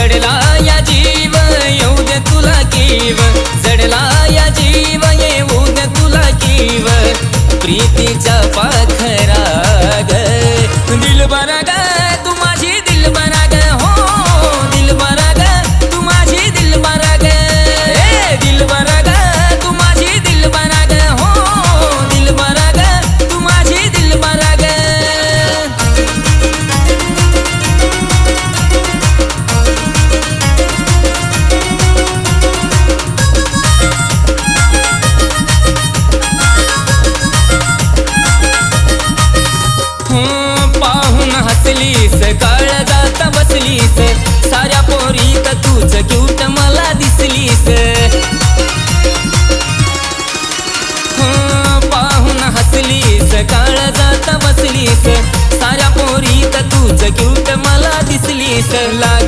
जडला या जीव येऊ दे तुला कीव, जडला या जीव येऊ दे तुला कीव, प्रीतीच्या पाखरा ग दिलबरा